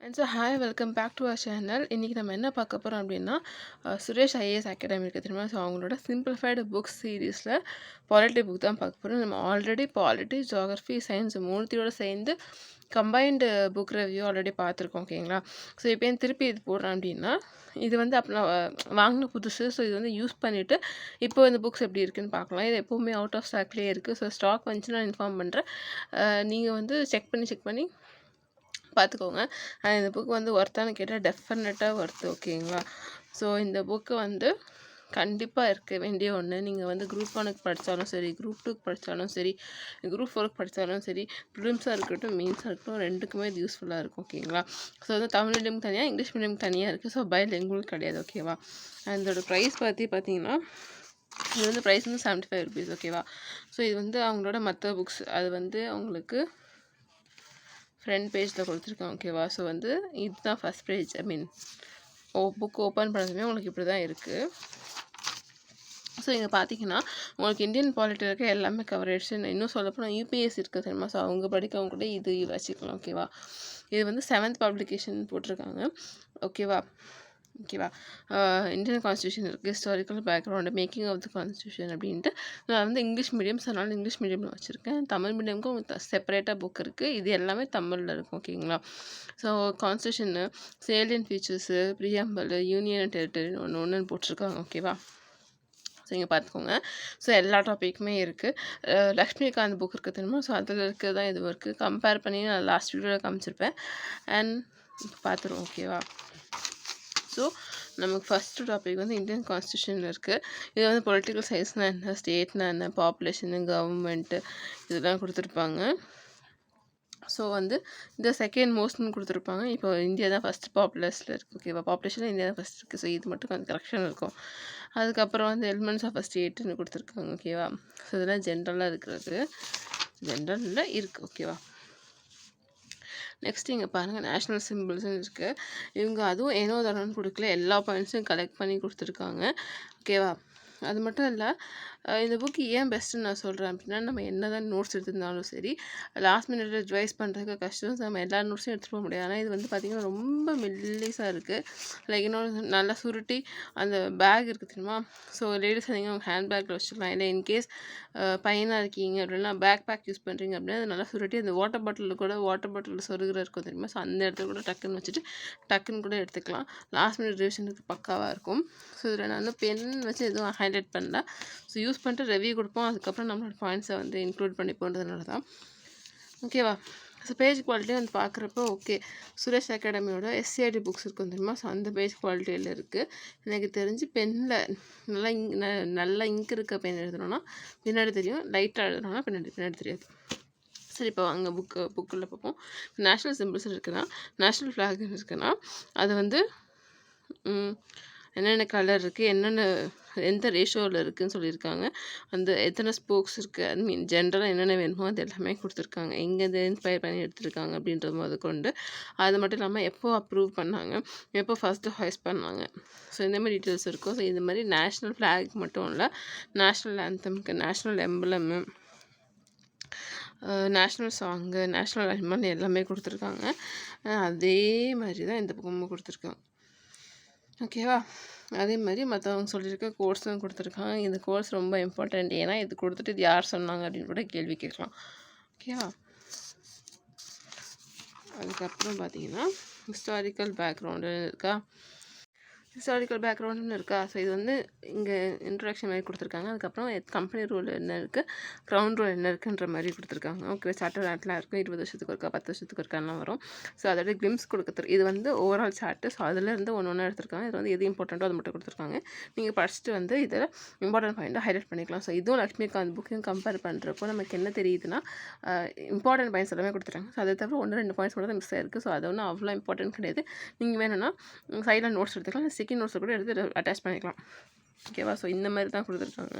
And so hi welcome back to our channel. இன்றைக்கி நம்ம என்ன பார்க்க போகிறோம் அப்படின்னா சுரேஷ் ஐஏஎஸ் அகாடமி இருக்குது தெரியுமா. ஸோ அவங்களோட சிம்பிளிஃபைடு புக்ஸ் சீரீஸில் பாலிட்டி புக் தான் பார்க்க போகிறோம். நம்ம ஆல்ரெடி பாலிட்டி, ஜியாகிரஃபி, சயின்ஸ் மூணுத்தையோடு சேர்ந்து கம்பைன்டு புக் ரிவ்யூ ஆல்ரெடி பார்த்துருக்கோம். ஓகேங்களா. ஸோ இப்போ ஏன் திருப்பி இது போடுறேன் அப்படின்னா, இது வந்து அப்போ நான் வாங்கின புதுசு. ஸோ இது வந்து யூஸ் பண்ணிவிட்டு இப்போ இந்த புக்ஸ் எப்படி இருக்குதுன்னு பார்க்கலாம். இது எப்போவுமே அவுட் ஆஃப் ஸ்டாக்லேயே இருக்குது. ஸோ ஸ்டாக் வந்துச்சு நான் இன்ஃபார்ம் பண்ணுறேன். நீங்கள் வந்து செக் பண்ணி பார்த்துக்கோங்க. இந்த புக் வந்து ஒர்த்தானு கேட்டால் டெஃபினட்டாக ஒர்த்து. ஓகேங்களா. ஸோ இந்த புக்கு வந்து கண்டிப்பாக இருக்க வேண்டிய ஒன்று. நீங்கள் வந்து குரூப் 1க்கு படித்தாலும் சரி, குரூப் 2க்கு படித்தாலும் சரி, குரூப் 4க்கு படித்தாலும் சரி, ப்ரிலிம்ஸாக இருக்கட்டும், மெயின்ஸாக இருக்கட்டும், ரெண்டுக்குமே இது யூஸ்ஃபுல்லாக இருக்கும். ஓகேங்களா. ஸோ வந்து தமிழ் மீடியம் தனியாக, இங்கிலீஷ் மீடியம் தனியாக இருக்குது. ஸோ பைலிங்குவல் கிடையாது. ஓகேவா. அதோட ப்ரைஸ் பார்த்தீங்கன்னா இது வந்து ப்ரைஸ் வந்து 75 ருபீஸ். ஓகேவா. ஸோ இது வந்து அவங்களோட மற்ற புக்ஸ் அது வந்து அவங்களுக்கு ஃப்ரண்ட் பேஜில் கொடுத்துருக்கேன். ஓகேவா. ஸோ வந்து இதுதான் ஃபஸ்ட் பேஜ். புக் ஓப்பன் பண்ணதுமே உங்களுக்கு இப்படி தான் இருக்குது. ஸோ இங்கே பார்த்தீங்கன்னா உங்களுக்கு இந்தியன் பாலிட்டியில் இருக்க எல்லாமே கவரேஜ். இன்னும் சொல்லப்போனால் யூபிஎஸ்சி இருக்குது தெரியுமா. ஸோ அவங்க படிக்கவங்க கூட இது வச்சுக்கலாம். ஓகேவா. இது வந்து 7th பப்ளிகேஷன் போட்டிருக்காங்க. ஓகேவா. இந்தியன் கான்ஸ்டியூஷன் இருக்குது, historical background, making of the constitution அப்படின்ட்டு. நான் வந்து இங்கிலீஷ் மீடியம், ஸோ அதனால் இங்கிலீஷ் மீடியமில் வச்சுருக்கேன். தமிழ் மீடியமுக்கும் உங்களுக்கு செப்பரேட்டாக புக் இருக்குது. இது எல்லாமே தமிழில் இருக்கும். ஓகேங்களா. So constitution, salient features, preamble, union territory ஒன்று போட்டிருக்காங்க. ஓகேவா. ஸோ இங்கே பார்த்துக்கோங்க. ஸோ எல்லா டாப்பிக்குமே இருக்குது. லக்ஷ்மிகாந்த் புக் இருக்குது தெரியுமா. ஸோ அதில் இருக்கிறது தான் இதுவும் இருக்குது. கம்பேர் பண்ணி நான் லாஸ்ட் வீடியோவில் காமிச்சிருப்பேன். அண்ட் இப்போ பார்த்துருவோம். ஓகேவா. ஸோ நமக்கு ஃபஸ்ட்டு டாபிக் வந்து இந்தியன் கான்ஸ்டியூஷன் இருக்குது. இது வந்து பொலிட்டிக்கல் சயின்ஸ்னால் என்ன, ஸ்டேட்னா என்ன, பாப்புலேஷனு, கவர்மெண்ட்டு இதெல்லாம் கொடுத்துருப்பாங்க. ஸோ வந்து இந்த செகண்ட் மோஸ்ட்னு கொடுத்துருப்பாங்க. இப்போ இந்தியா தான் ஃபஸ்ட் பாப்புலஸில் இருக்குது. ஓகேவா. பாப்புலேஷனில் இந்தியா தான் ஃபஸ்ட் இருக்குது. ஸோ இது மட்டும் கொஞ்சம் கரெக்ஷன் இருக்கும். அதுக்கப்புறம் வந்து எலிமெண்ட்ஸ் ஆஃப் ஸ்டேட்டுன்னு கொடுத்துருக்காங்க. ஓகேவா. ஸோ இதெல்லாம் ஜென்ரலாக இருக்கிறது, ஜென்ரலில் இருக்குது. ஓகேவா. நெக்ஸ்ட் இங்கே பாருங்கள், நேஷ்னல் சிம்பிள்ஸ்னு இருக்குது. இவங்க அதுவும் ஏனோ தானோன்னு கொடுக்கல, எல்லா பாயிண்ட்ஸும் கலெக்ட் பண்ணி கொடுத்துருக்காங்க. ஓகேவா. அது மட்டும் இல்லை, இந்த புக்கு ஏன் பெஸ்ட்டுன்னு நான் சொல்கிறேன் அப்படின்னா, நம்ம என்ன தான் நோட்ஸ் எடுத்திருந்தாலும் சரி, லாஸ்ட் மினிட்ல ரிவைஸ் பண்ணுறதுக்கு கஷ்டம். நம்ம எல்லா நோட்ஸும் எடுத்துகிட்டு போக முடியாது. ஆனால் இது வந்து பார்த்திங்கன்னா ரொம்ப மெல்லிஸாக இருக்குது. லைக் இன்னொன்று நல்லா சுருட்டி அந்த பேக் இருக்குது தெரியுமா. ஸோ லேடிஸ் அதிகம் அவங்க ஹேண்ட் பேக்கில் வச்சுக்கலாம். இல்லை இன்கேஸ் பையனாக இருக்கீங்க அப்படின்னா பேக் யூஸ் பண்ணுறீங்க அப்படின்னா அது நல்லா சுருட்டி அந்த வாட்டர் பாட்டிலில் சொருகிற இருக்கும் தெரியுமா. ஸோ அந்த இடத்துல கூட டக்குன்னு வச்சுட்டு டக்குன்னு கூட எடுத்துக்கலாம். லாஸ்ட் மினிட் ரிவிஷனுக்கு பக்காவாக இருக்கும். ஸோ இதில் நான் வந்து பென் வச்சு எதுவும் ஹைலைட் பண்ணல. ஸோ யூஸ் பண்ணிட்டு ரிவ்யூ கொடுப்போம். அதுக்கப்புறம் நம்மளோட பாயிண்ட்ஸை வந்து இன்க்ளூட் பண்ணி போன்றதுனால தான். ஓகேவா. ஸோ பேஜ் குவாலிட்டி வந்து பார்க்குறப்போ ஓகே. சுரேஷ் அகாடமியோட எஸ்சிஆர்டி புக்ஸ் இருக்கும் தெரியுமா. ஸோ அந்த பேஜ் குவாலிட்டியில் இருக்குது. எனக்கு தெரிஞ்சு பெனில் நல்லா இங்க் இருக்க பென் எழுதணும்னா பின்னாடி தெரியும், லைட்டாக எழுதணும்னா பின்னாடி தெரியாது. சரி, இப்போ அங்கே புக்கில் பார்ப்போம். நேஷ்னல் சிம்பிள்ஸ் இருக்குன்னா, நேஷ்னல் ஃப்ளாக் இருக்குன்னா அது வந்து என்னென்ன கலர் இருக்குது, எந்த ரேஷியோவில் இருக்குதுன்னு சொல்லியிருக்காங்க. அந்த எத்தனை ஸ்போக்ஸ் இருக்குது, ஜென்ரலாக என்னென்ன வேணுமோ அது எல்லாமே கொடுத்துருக்காங்க. எங்கேருந்து இன்ஸ்பயர் பண்ணி எடுத்துருக்காங்க அப்படின்றது போது கொண்டு. அது மட்டும் இல்லாமல் எப்போ அப்ரூவ் பண்ணாங்க, எப்போ ஃபஸ்ட்டு ஹாய்ஸ் பண்ணாங்க. ஸோ இந்த மாதிரி டீட்டெயில்ஸ் இருக்கும். ஸோ இந்த மாதிரி நேஷ்னல் ஃப்ளாக் மட்டும் இல்லை, நேஷ்னல் ஆந்தம்க்கு, national emblem, national song, national animal எல்லாமே கொடுத்துருக்காங்க. அதே மாதிரி தான் இந்த பக்கமும் கொடுத்துருக்காங்க. ஓகேவா. அதே மாதிரி மற்றவங்க சொல்லியிருக்க கோர்ஸும் கொடுத்துருக்காங்க. இந்த கோர்ஸ் ரொம்ப இம்பார்ட்டண்ட். ஏன்னா இது கொடுத்துட்டு இது யார் சொன்னாங்க அப்படின்னு கூட கேள்வி கேட்கலாம். ஓகேவா. அதுக்கப்புறம் பார்த்தீங்கன்னா ஹிஸ்டாரிக்கல் பேக்ரவுண்டு இருக்கா. ஸோ இது வந்து இங்கே இன்ட்ரடக்ஷன் மாதிரி கொடுத்துருக்காங்க. அதுக்கப்புறம் கம்பெனி ரூல் என்ன இருக்குது, க்ரௌண்ட் ரூல் என்ன இருக்குன்ற மாதிரி கொடுத்துருக்காங்க. ஓகே. சார்ட்டர் ஆட்லாம் இருக்கும், 20 வருஷத்துக்கு இருக்கா, 10 வருஷத்துக்கு இருக்காலாம் வரும். ஸோ அதோட கிளிம்ஸ் கொடுக்குறது இது வந்து ஓவரால் சார்ட்டு. ஸோ அதிலேருந்து ஒன்று எடுத்துருக்காங்க. இது வந்து எது இம்பார்ட்டண்ட்டோ அது மட்டும் கொடுத்துருக்காங்க. நீங்கள் படிச்சுட்டு வந்து இதில் இம்பார்ட்டன்ட் பாயிண்ட்டை ஹைலைட் பண்ணிக்கலாம். ஸோ இதுவும் லக்ஷ்மிகாந்த் புக்கையும் கம்பேர் பண்ணுறப்போ நமக்கு என்ன தெரியுதுன்னா, இம்பார்ட்டன்ட் பாயிண்ட்ஸ் எல்லாமே கொடுத்துருக்காங்க. ஸோ அதை தவிர 1-2 பாயிண்ட்ஸ் மட்டும் தான் மிஸ் ஆயிருக்கு. ஸோ அது ஒன்றும் அவ்வளோ இம்பார்ட்டன்ட் கிடையாது. நீங்கள் வேணும்னா சைடில் நோட்ஸ் எடுத்துக்கலாம், செகண்ட் நோட்ஸை கூட எடுத்து அட்டாச் பண்ணிக்கலாம். ஓகேவா. ஸோ இந்த மாதிரி தான் கொடுத்துருக்காங்க.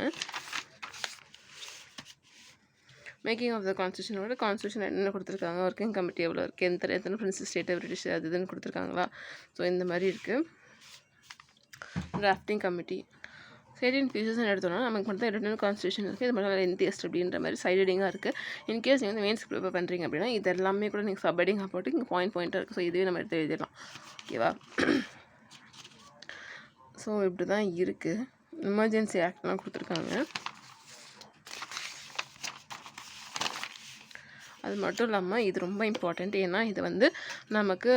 மேக்கிங் ஆஃப் த கான்ஸ்டியூஷன் என்னென்ன கொடுத்துருக்காங்க, ஒர்க்கிங் கமிட்டி எவ்வளோ இருக்குது, எத்தனை பிரின்சஸ் ஸ்டேட்டு, பிரிட்டிஷ் அது இதுன்னு கொடுத்துருக்காங்களா. ஸோ இந்த மாதிரி இருக்குது. டிராஃப்டிங் கமிட்டி, சைடிங் ஃபீச்சர்ஸ்னு எடுத்தோம்னா நமக்கு மட்டும் ரிட்டன் கான்ஸ்டியூஷன் இருக்குது, இது மட்டும் லென்த்தியஸ்ட் அப்படின்ற மாதிரி சைடிங்காக இருக்குது. இன்கேஸ் நீங்கள் வந்து மெயின்ஸ் ப்ரிப்பேர் பண்ணுறீங்க அப்படின்னா இது எல்லாமே கூட நீங்கள் சப்ஹெட்டிங்காக போட்டு இங்கே பாயிண்ட்டாக இருக்குது. ஸோ இதுவே நம்ம எடுத்து எழுதிடலாம். ஓகேவா? ஸோ இப்படி தான் இருக்குது. எமர்ஜென்சி ஆக்ட்லாம் கொடுத்துருக்காங்க. அது மட்டும் இல்லாமல் இது ரொம்ப இம்பார்ட்டண்ட். ஏன்னா இது வந்து நமக்கு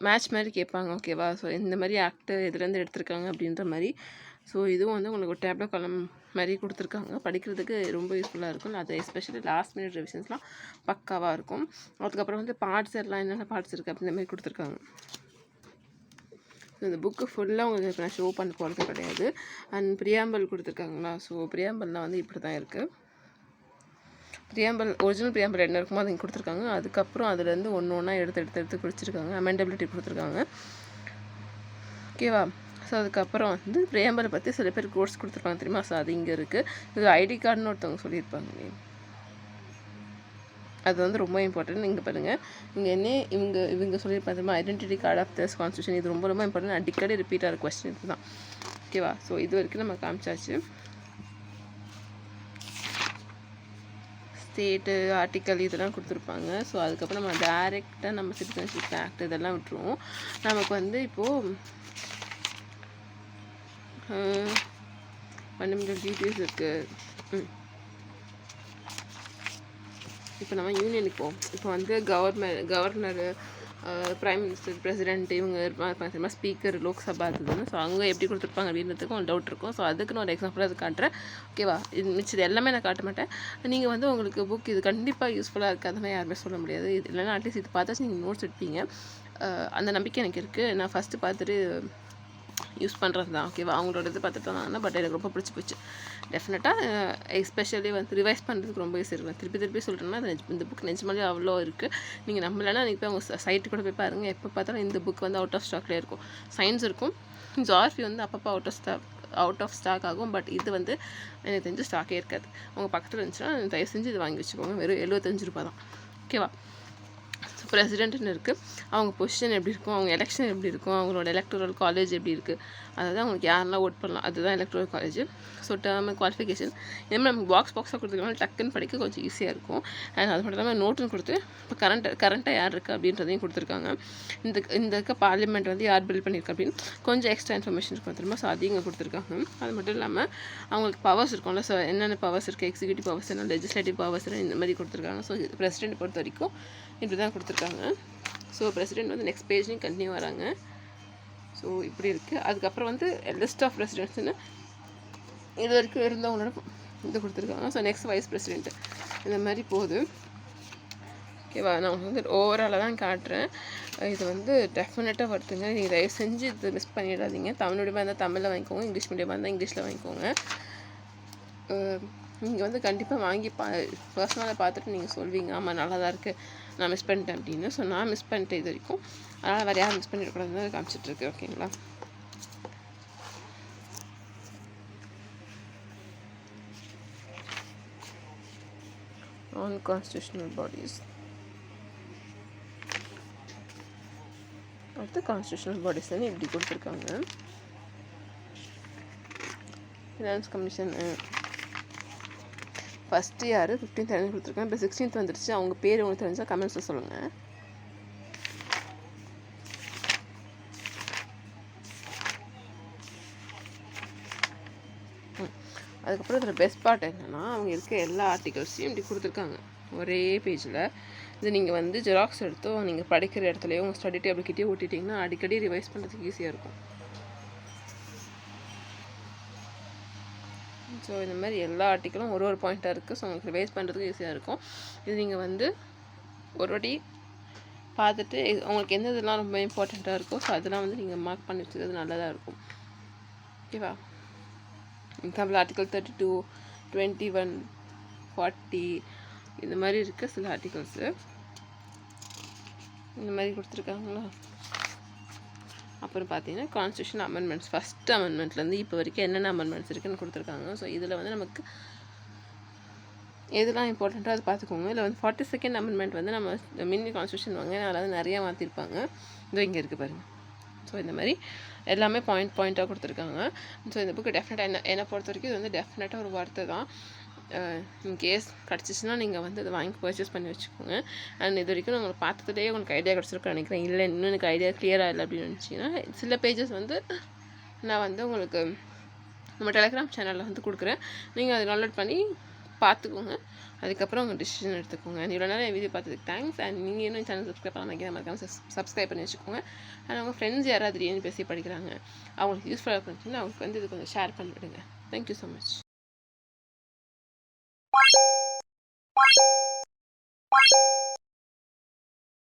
மேட்ச் மாதிரி கேட்பாங்க. ஓகேவா? ஸோ இந்த மாதிரி ஆக்ட்டு இதுலேருந்து எடுத்திருக்காங்க அப்படின்ற மாதிரி. ஸோ இதுவும் வந்து உங்களுக்கு ஒரு டேப்லெட் காலம் மாதிரி கொடுத்துருக்காங்க. படிக்கிறதுக்கு ரொம்ப யூஸ்ஃபுல்லாக இருக்கும். அது எஸ்பெஷலி லாஸ்ட் மினிட் ரிவிஷன்ஸ்லாம் பக்காவாக இருக்கும். அதுக்கப்புறம் வந்து பார்ட்ஸ் எல்லாம் என்னென்ன பார்ட்ஸ் இருக்குது அப்படின்ற மாதிரி கொடுத்துருக்காங்க. ஸோ இந்த புக்கு ஃபுல்லாக உங்களுக்கு இப்போ நான் ஷோ பண்ண போகிறது கிடையாது. அண்ட் ப்ரியாம்பிள் கொடுத்துருக்காங்களா? ஸோ ப்ரியாம்பிள்லாம் வந்து இப்படி தான் இருக்குது. ப்ரியாம்பிள் ஒரிஜினல் ப்ரியாம்பிள் என்ன இருக்குமோ அதை கொடுத்துருக்காங்க. அதுக்கப்புறம் அதுலேருந்து ஒன்று ஒன்றா எடுத்து குடிச்சிருக்காங்க. அமெண்டபிலிட்டி கொடுத்துருக்காங்க. ஓகேவா? ஸோ அதுக்கப்புறம் வந்து ப்ரியாம்பிளை பற்றி சில பேர் கோர்ஸ் கொடுத்துருப்பாங்க தெரியுமா? ஸோ அது இங்கே இருக்குது. இது ஐடி கார்டுன்னு ஒருத்தவங்க சொல்லியிருப்பாங்க. அது வந்து ரொம்ப இம்பார்ட்டன்ட். இங்கே பாருங்கள், இங்கே என்ன இவங்க சொல்லியிருப்பாங்க தெரியுமா? Identity card of this constitution. இது ரொம்ப ரொம்ப இம்பார்ட்டன்ட். அடிக்கடி ரிப்பீட் ஆகிற கொஸ்டின் தான். ஓகேவா? ஸோ இது வரைக்கும் நம்ம காமிச்சாச்சு. ஸ்டேட்டு ஆர்டிக்கல் இதெல்லாம் கொடுத்துருப்பாங்க. ஸோ அதுக்கப்புறம் நம்ம டைரெக்டாக நம்ம சிட்டிசன்ஷிப் ஆக்ட் இதெல்லாம் விட்டுருவோம். நமக்கு வந்து இப்போது ஃபண்டமெண்டல் டியூட்டிஸ் இருக்குது. இப்போ நம்ம யூனியனுக்கு போவோம். இப்போ வந்து கவர்னரு, பிரைம் மினிஸ்டர், பிரசிடென்ட் இவங்க இருப்பாங்க, ஸ்பீக்கர், லோக்சபா அதுன்னு. ஸோ அவங்க எப்படி கொடுத்துருப்பாங்க அப்படின்றதுக்கும் ஒரு டவுட் இருக்கும். ஸோ அதுக்குன்னு ஒரு எக்ஸாம்பிள் அது காட்டுறேன். ஓகேவா? இது மிச்சது எல்லாமே நான் காட்ட மாட்டேன். நீங்கள் வந்து உங்களுக்கு புக் இது கண்டிப்பாக யூஸ்ஃபுல்லாக இருக்காதுன்னு யாருமே சொல்ல முடியாது. இது இல்லைன்னா அட்லீஸ்ட் இது பார்த்தாச்சும் நீங்கள் நோட்ஸ் எடுப்பீங்க. அந்த நம்பிக்கை எனக்கு இருக்குது. நான் ஃபஸ்ட்டு பார்த்துட்டு யூஸ் பண்ணுறது தான். ஓகேவா? அவங்களோட இது பார்த்துட்டு தான். பட் எனக்கு ரொம்ப பிடிச்சி போச்சு. டெஃபினட்டாக எஸ்பெஷலி வந்து ரிவைஸ் பண்ணுறதுக்கு ரொம்ப ஈஸி இருக்கும். திருப்பி சொல்கிறேன்னா அது இந்த புக் நிஜமாலே அவ்வளோ இருக்குது. நீங்கள் நம்பலைன்னா நீங்கள் போய் அவங்க சைட்டு கூட போய் பாருங்கள். எப்போ பார்த்தாலும் இந்த புக் வந்து அவுட் ஆஃப் ஸ்டாக்லேயே இருக்கும். சயின்ஸ் இருக்கும். ஜாகிரஃபி வந்து அப்பப்போ அவுட் ஆஃப் ஸ்டாக் ஆகும். பட் இது வந்து எனக்கு தெரிஞ்சு ஸ்டாக்கே இருக்காது. உங்கள் பக்கத்தில் இருந்துச்சுன்னா தயவு செஞ்சு இது வாங்கி வச்சுக்கோங்க. வெறும் 75 ரூபா தான். ஓகேவா? ஸோ பிரசிடென்ட்னு இருக்குது. அவங்க பொசிஷன் எப்படி இருக்கும், அவங்க எலெக்ஷன் எப்படி இருக்கும், அவங்களோட எலக்ட்ரல் காலேஜ் எப்படி இருக்குது, அதாவது அவங்களுக்கு யாரெல்லாம் ஓட் பண்ணலாம், அதுதான் electoral college. So term qualification இதே மாதிரி நமக்கு பாக்ஸாக கொடுத்துருக்காங்க. டக்குன்னு படிக்க கொஞ்சம் ஈஸியாக இருக்கும். அண்ட் அது மட்டும் இல்லாமல் நோட்டுன்னு கொடுத்து இப்போ கரண்ட்டாக யார் இருக்குது அப்படின்றதையும் கொடுத்துருக்காங்க. இந்த இருக்க பார்லிமெண்ட் வந்து யார் பில் பண்ணியிருக்கு அப்படின்னு கொஞ்சம் எக்ஸ்ட்ரா இன்ஃபர்மேஷன் இருக்கும் தெரியுமா? ஸோ அதையும் இங்கே கொடுத்துருக்காங்க. அது மட்டும் இல்லாமல் அவங்களுக்கு பவர்ஸ் இருக்கும்ல. ஸோ என்னென்ன பவர்ஸ் இருக்குது, எக்ஸிக்யூட்டிவ் பவர்ஸ் என்ன, லெஜிஸ்லேட்டிவ் பவர்ஸ் இந்த மாதிரி கொடுத்துருக்காங்க. ஸோ பிரசிடென்ட் பொறுத்த வரைக்கும் இப்படி தான் கொடுத்துருக்காங்க. ஸோ பிரசிடென்ட் வந்து நெக்ஸ்ட் பேஜ்லேயும் கண்டினியூ வராங்க. ஸோ இப்படி இருக்குது. அதுக்கப்புறம் வந்து லிஸ்ட் ஆஃப் பிரசிடென்ட்ஸ்னு இது வரைக்கும் இருந்தவங்களோட இது கொடுத்துருக்காங்க. ஸோ நெக்ஸ்ட் வைஸ் பிரசிடென்ட் இந்த மாதிரி போகுது. ஓகேவா? நான் வந்து ஓவராலாக தான் காட்டுறேன். இது வந்து டெஃபினட்டாக வருதுங்க. நீங்கள் தயவு செஞ்சு இது மிஸ் பண்ணிடாதீங்க. தமிழ் மீடியமாக இருந்தால் தமிழில் வாங்கிக்கோங்க, இங்கிலீஷ் மீடியமாக இருந்தால் இங்கிலீஷில் வாங்கிக்கோங்க. நீங்கள் வந்து கண்டிப்பாக வாங்கி பர்சனலாக பார்த்துட்டு நீங்கள் சொல்வீங்க, ஆமாம் நல்லா தான் இருக்குது, நான் மிஸ் பண்ணிட்டேன் அப்படின்னு. ஸோ நான் மிஸ் பண்ணிட்டேன் இது வரைக்கும். அதனால் வேறு யாரும் மிஸ் பண்ணிடக்கூடாதுன்னு காமிச்சிட்ருக்கு. ஓகேங்களா? On constitutional bodies. அடுத்து கான்ஸ்டியூஷனல் பாடிஸ்ன்னு இப்படி கொடுத்துருக்காங்க. ஃபினான்ஸ் கமிஷன் ஃபஸ்ட்டு யார் 15th கொடுத்துருக்காங்க. இப்போ 16th வந்துடுச்சு. அவங்க பேர் உங்களுக்கு தெரிஞ்சால் கமெண்ட்ஸில் சொல்லுங்கள். அதுக்கப்புறம் இதில் பெஸ்ட் பார்ட் என்னென்னா அவங்க இருக்க எல்லா ஆர்டிகல்ஸையும் இப்படி கொடுத்துருக்காங்க ஒரே பேஜில். இது நீங்கள் வந்து ஜெராக்ஸ் எடுத்தோ நீங்கள் படிக்கிற இடத்துலையோ உங்கள் ஸ்டடி டேபிள்கிட்டே ஓட்டிட்டிங்கன்னா அடிக்கடி ரிவைஸ் பண்ணுறதுக்கு ஈஸியாக இருக்கும். ஸோ இந்த மாதிரி எல்லா ஆர்டிக்கலும் ஒரு பாயிண்ட்டாக இருக்குது. ஸோ உங்களுக்கு ரிவைஸ் பண்ணுறதுக்கு ஈஸியாக இருக்கும். இது நீங்கள் வந்து ஒரு வாட்டி பார்த்துட்டு உங்களுக்கு எந்த இதெல்லாம் ரொம்ப இம்பார்ட்டண்ட்டாக இருக்கோ ஸோ அதெல்லாம் வந்து நீங்கள் மார்க் பண்ணி வச்சுக்கிறது நல்லதாக இருக்கும். ஓகேவா? எக்ஸாம்பிள் ஆர்டிக்கல் 32, 21, 40 இந்த மாதிரி இருக்குது சில ஆர்டிகல்ஸு. இந்த மாதிரி கொடுத்துருக்காங்களா? அப்புறம் பார்த்தீங்கன்னா கான்ஸ்டியூஷன் அமெண்ட்மெண்ட்ஸ், ஃபஸ்ட் அமெண்ட்மெண்ட்லேருந்து இப்போ வரைக்கும் என்னென்ன அமெண்ட்மெண்ட்ஸ் இருக்குதுன்னு கொடுத்துருக்காங்க. ஸோ இதில் வந்து நமக்கு எதெல்லாம் இம்பார்ட்டண்ட்டோ அதை பார்த்துக்கோங்க. இல்லை வந்து 42nd அமெண்ட்மெண்ட் வந்து நம்ம மினி கான்ஸ்டியூஷன் வாங்க அதில் வந்து நிறையா மாற்றிருப்பாங்க. இதோ இங்கே இருக்குது பாருங்கள். ஸோ இந்த மாதிரி எல்லாமே பாயிண்ட்டாக கொடுத்துருக்காங்க. ஸோ இந்த புக்கு டெஃபினட்டாக என்னை பொறுத்த வரைக்கும் இது வந்து டெஃபினட்டாக ஒரு ஒர்த்து தான். இன்கேஸ் கிடச்சிச்சின்னா நீங்கள் வந்து அதை வாங்கி பர்ச்சேஸ் பண்ணி வச்சுக்கோங்க. அண்ட் இது வரைக்கும் உங்களுக்கு பார்த்ததுலேயே உங்களுக்கு ஐடியா கிடச்சிருக்குன்னு நினைக்கிறேன். இல்லை இன்னும் எனக்கு ஐடியா கிளியராக இல்லை அப்படின்னு நினச்சிங்கன்னா சில பேஜஸ் வந்து நான் வந்து உங்களுக்கு நம்ம டெலிகிராம் சேனலில் வந்து கொடுக்குறேன். நீங்கள் அதை டவுன்லோட் பண்ணி பார்த்துக்கோங்க. அதுக்கப்புறம் உங்கள் டிசிஷன் எடுத்துக்கோங்க. இவ்வளோ நேரம் வீடியோ பார்த்ததுக்கு தேங்க்ஸ். அண்ட் நீங்கள் இன்னும் சேனல் சப்ஸ்கிரைப் பண்ண வைக்க மறக்காம சப்ஸ்கிரைப் பண்ணி வச்சுக்கோங்க. அண்ட் அவங்க ஃப்ரெண்ட்ஸ் யாராவது திடீர்னு பேசி படிக்கிறாங்க, அவங்களுக்கு யூஸ்ஃபுல்லாக இருந்துச்சுன்னா அவங்களுக்கு வந்து இது கொஞ்சம் ஷேர் பண்ணிவிடுங்க. Thank you so much.